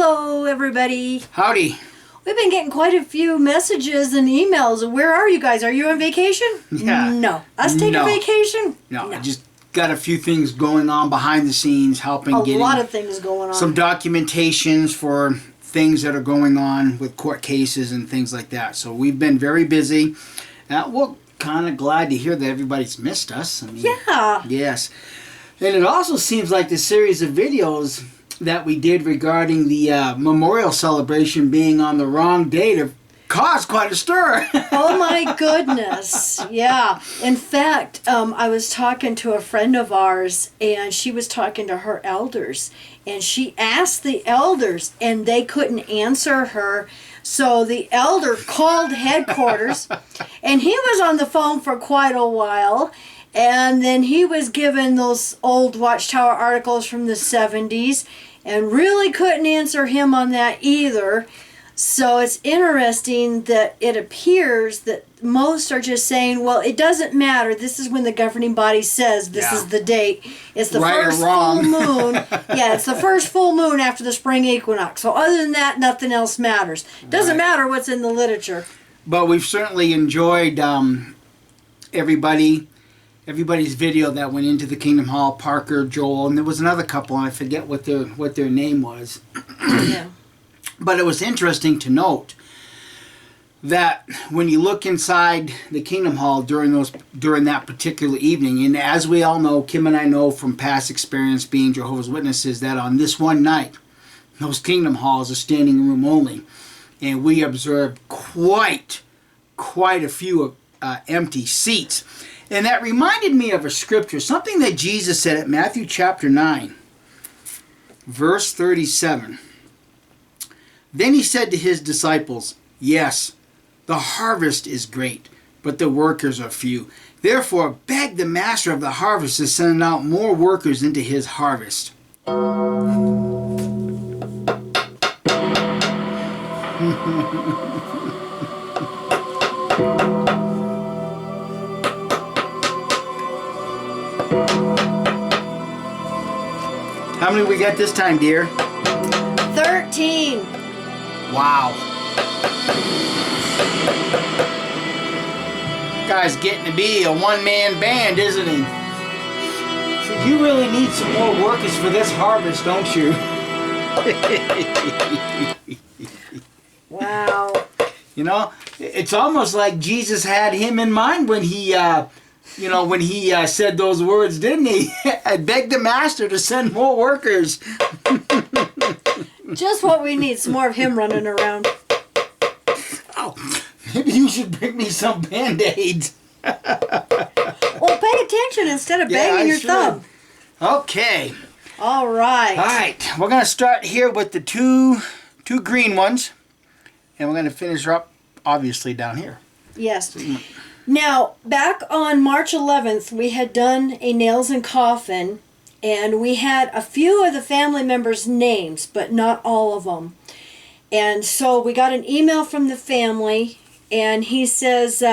Hello, everybody. Howdy. We've been getting quite a few messages and emails. Where are you guys? Are you on vacation? Yeah. No. Us taking vacation? No, I just got a few things going on behind the scenes, helping A getting lot of things going on. some documentations for things that are going on with court cases and things like that. So we've been very busy. We're kind of glad to hear that everybody's missed us. I mean, Yeah. Yes. And it also seems like the series of videos that we did regarding the memorial celebration being on the wrong date have caused quite a stir. Oh my goodness. Yeah. In fact, I was talking to a friend of ours, and she was talking to her elders, and she asked the elders, and they couldn't answer her. So the elder called headquarters, and he was on the phone for quite a while. And then he was given those old Watchtower articles from the 70s and really couldn't answer him on that either. So it's interesting that it appears that most are just saying, well, it doesn't matter. This is when the governing body says this is the date. It's the Right or first wrong. full moon. Yeah, it's the first full moon after the spring equinox. So other than that, nothing else matters. Doesn't matter what's in the literature. But we've certainly enjoyed everybody's video that went into the Kingdom Hall. Parker, Joel, and there was another couple, and I forget what their name was. Yeah. But it was interesting to note that when you look inside the Kingdom Hall during that particular evening, and as we all know, Kim and I know from past experience being Jehovah's Witnesses, that on this one night, those Kingdom Halls are standing room only, and we observed quite a few empty seats. And that reminded me of a scripture, something that Jesus said at Matthew chapter 9, verse 37. Then he said to his disciples, "Yes, the harvest is great, but the workers are few. Therefore, beg the master of the harvest to send out more workers into his harvest." How many we got this time, dear? 13. Wow. Guy's getting to be a one-man band, isn't he? So you really need some more workers for this harvest, don't you? Wow. You know, it's almost like Jesus had him in mind when he said those words, didn't he? I begged the master to send more workers. Just what we need, some more of him running around. Oh, maybe you should bring me some Band-Aids. Well, pay attention instead of banging your thumb. Okay. All right. All right. We're going to start here with the two green ones. And we're going to finish up, obviously, down here. Yes. Now, back on March 11th, we had done a Nails and Coffin, and we had a few of the family members' names, but not all of them. And so we got an email from the family, and he says,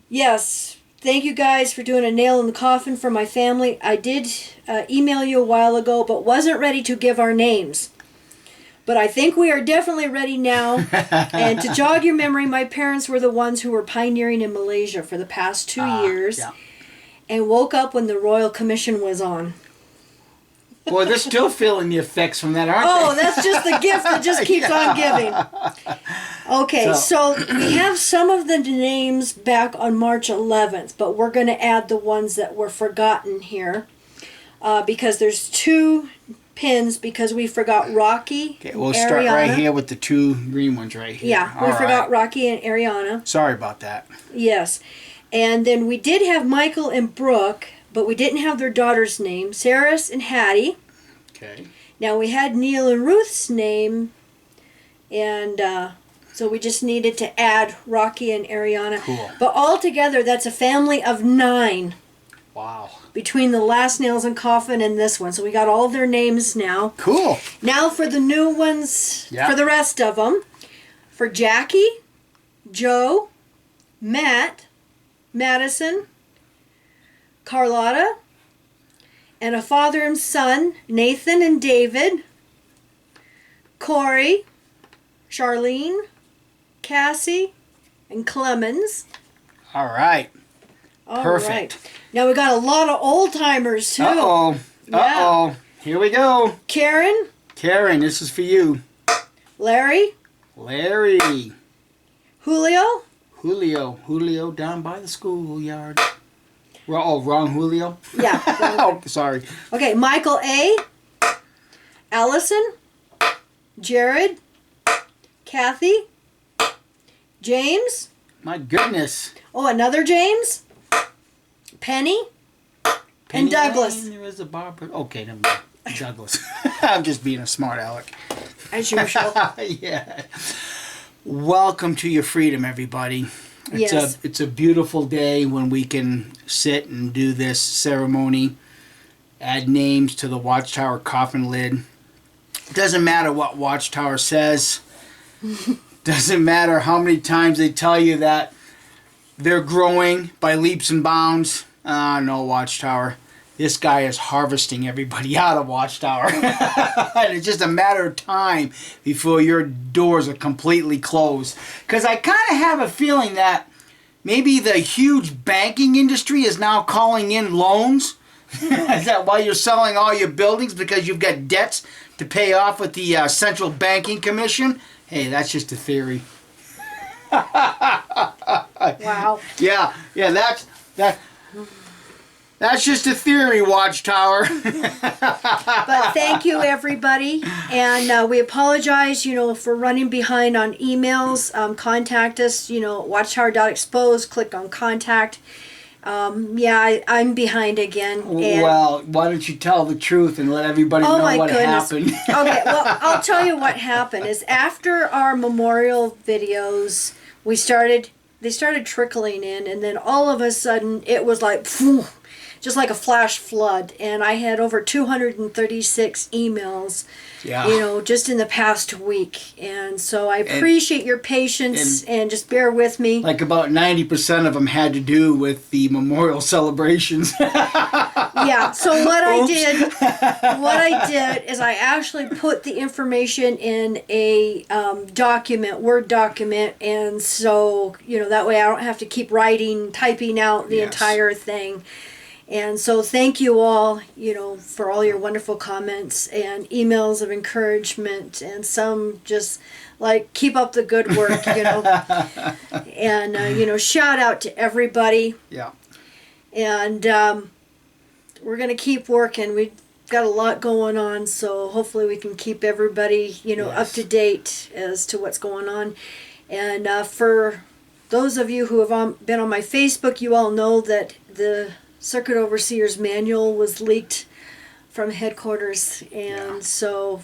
yes, thank you guys for doing a nail in the coffin for my family. I did email you a while ago, but wasn't ready to give our names. But I think we are definitely ready now. And to jog your memory, my parents were the ones who were pioneering in Malaysia for the past 2 years. Yeah. And woke up when the Royal Commission was on. Boy, they're still feeling the effects from that, aren't Oh, that's just the gift that just keeps on giving. Okay, so we have some of the names back on March 11th, but we're going to add the ones that were forgotten here. Because there's 2 pins, because we forgot Rocky. Okay, we'll start right here with the 2 green ones right here. Yeah, we forgot Rocky and Ariana. Sorry about that. Yes. And then we did have Michael and Brooke, but we didn't have their daughter's name, Saris and Hattie. Okay. Now we had Neil and Ruth's name, and so we just needed to add Rocky and Ariana. Cool. But altogether, that's a family of 9. Wow. Between the last Nails and Coffin and this one. So we got all their names now. Cool. Now for the new ones, for the rest of them. For Jackie, Joe, Matt, Madison, Carlotta, and a father and son, Nathan and David, Corey, Charlene, Cassie, and Clemens. All right. All Perfect. right. Now we got a lot of old timers too. Uh-oh. Yeah. Uh-oh. Here we go. Karen, Karen, this is for you. Larry, Larry. Julio, Julio down by the schoolyard. Wrong Julio? Yeah. Oh, sorry. Okay, Michael A., Allison, Jared, Kathy, James. My goodness. Oh, another James, Penny, and Douglas. Lane, there is a Barbara. Okay, never mind. Douglas. I'm just being a smart aleck. As usual. Yeah. Welcome to your freedom, everybody. Yes. It's a beautiful day when we can sit and do this ceremony, add names to the Watchtower coffin lid. It doesn't matter what Watchtower says. Doesn't matter how many times they tell you that they're growing by leaps and bounds. No, Watchtower. This guy is harvesting everybody out of Watchtower. And it's just a matter of time before your doors are completely closed. Because I kind of have a feeling that maybe the huge banking industry is now calling in loans. Is that why you're selling all your buildings? Because you've got debts to pay off with the Central Banking Commission? Hey, that's just a theory. Wow. Yeah, that's just a theory, Watchtower. But thank you, everybody. And we apologize, for running behind on emails. Contact us, watchtower.expose. Click on contact. I'm behind again. And Well, why don't you tell the truth and let everybody know my what goodness. happened? Okay, well, I'll tell you what happened. Is after our memorial videos, they started trickling in, and then all of a sudden, it was like, phew, just like a flash flood, and I had over 236 emails, Yeah. just in the past week, and so I appreciate your patience, and just bear with me. Like about 90% of them had to do with the memorial celebrations. Yeah, so what I did is I actually put the information in a Word document, and so, that way I don't have to keep typing out the Yes. entire thing. And so thank you all, for all your wonderful comments and emails of encouragement, and some just like, keep up the good work, And, shout out to everybody. Yeah. And we're going to keep working. We've got a lot going on, so hopefully we can keep everybody, up Yes. to date as to what's going on. And for those of you who have been on my Facebook, you all know that the Circuit Overseer's manual was leaked from headquarters, and so,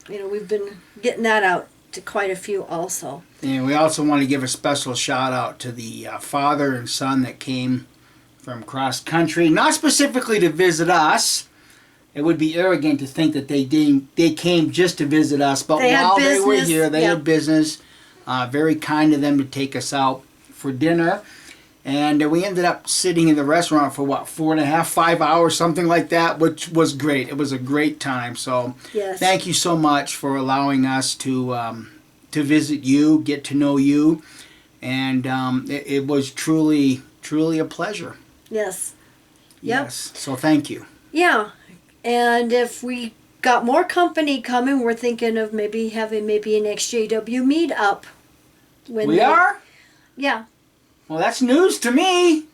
we've been getting that out to quite a few also. And we also want to give a special shout out to the father and son that came from cross country, not specifically to visit us. It would be arrogant to think that they came just to visit us, but while they were here, they had business. Very kind of them to take us out for dinner. And we ended up sitting in the restaurant for 4.5, 5 hours, something like that, which was great. It was a great time. So Yes. Thank you so much for allowing us to visit you, get to know you. And it was truly, truly a pleasure. Yes. Yep. Yes. So thank you. Yeah. And if we got more company coming, we're thinking of having an XJW meetup. We are? Yeah. Well, that's news to me.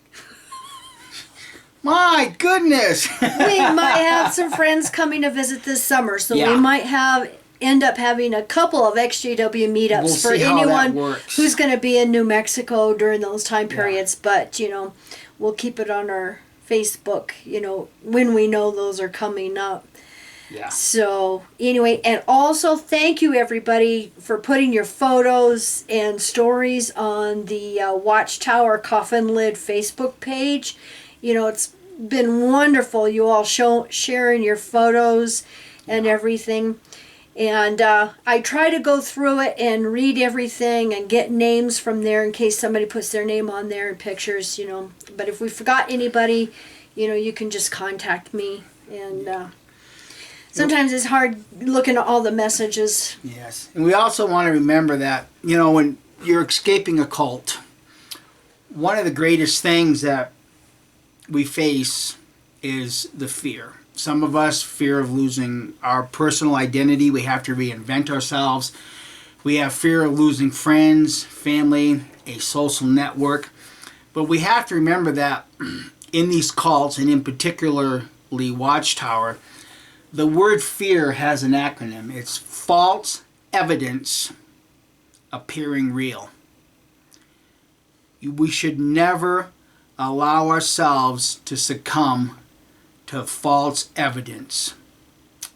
My goodness. We might have some friends coming to visit this summer, so Yeah. we might end up having a couple of XJW meetups We'll for see how that anyone works. who's going to be in New Mexico during those time periods. But, we'll keep it on our Facebook, when we know those are coming up. Yeah. So, anyway, and also thank you, everybody, for putting your photos and stories on the Watchtower Coffin Lid Facebook page. It's been wonderful, you all sharing your photos and everything. And I try to go through it and read everything and get names from there in case somebody puts their name on there and pictures, But if we forgot anybody, you can just contact me. And Sometimes it's hard looking at all the messages. Yes. And we also want to remember that, you know, when you're escaping a cult, one of the greatest things that we face is the fear. Some of us fear of losing our personal identity. We have to reinvent ourselves. We have fear of losing friends, family, a social network. But we have to remember that in these cults, and in particularly Watchtower, the word fear has an acronym. It's false evidence appearing real. We should never allow ourselves to succumb to false evidence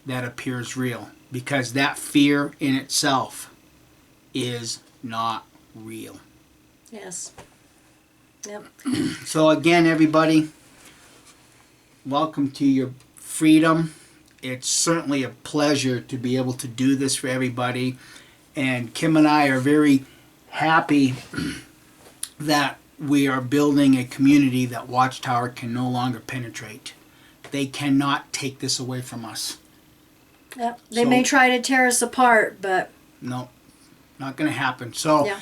that appears real, because that fear in itself is not real. Yes. Yep. So again, everybody, welcome to your freedom. It's certainly a pleasure to be able to do this for everybody. And Kim and I are very happy that we are building a community that Watchtower can no longer penetrate. They cannot take this away from us. Yep. They may try to tear us apart, but no, not going to happen. So yeah.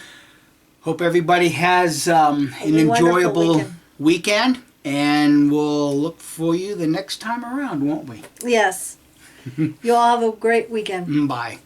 Hope everybody has an enjoyable weekend, and we'll look for you the next time around, won't we? Yes. You all have a great weekend. Bye.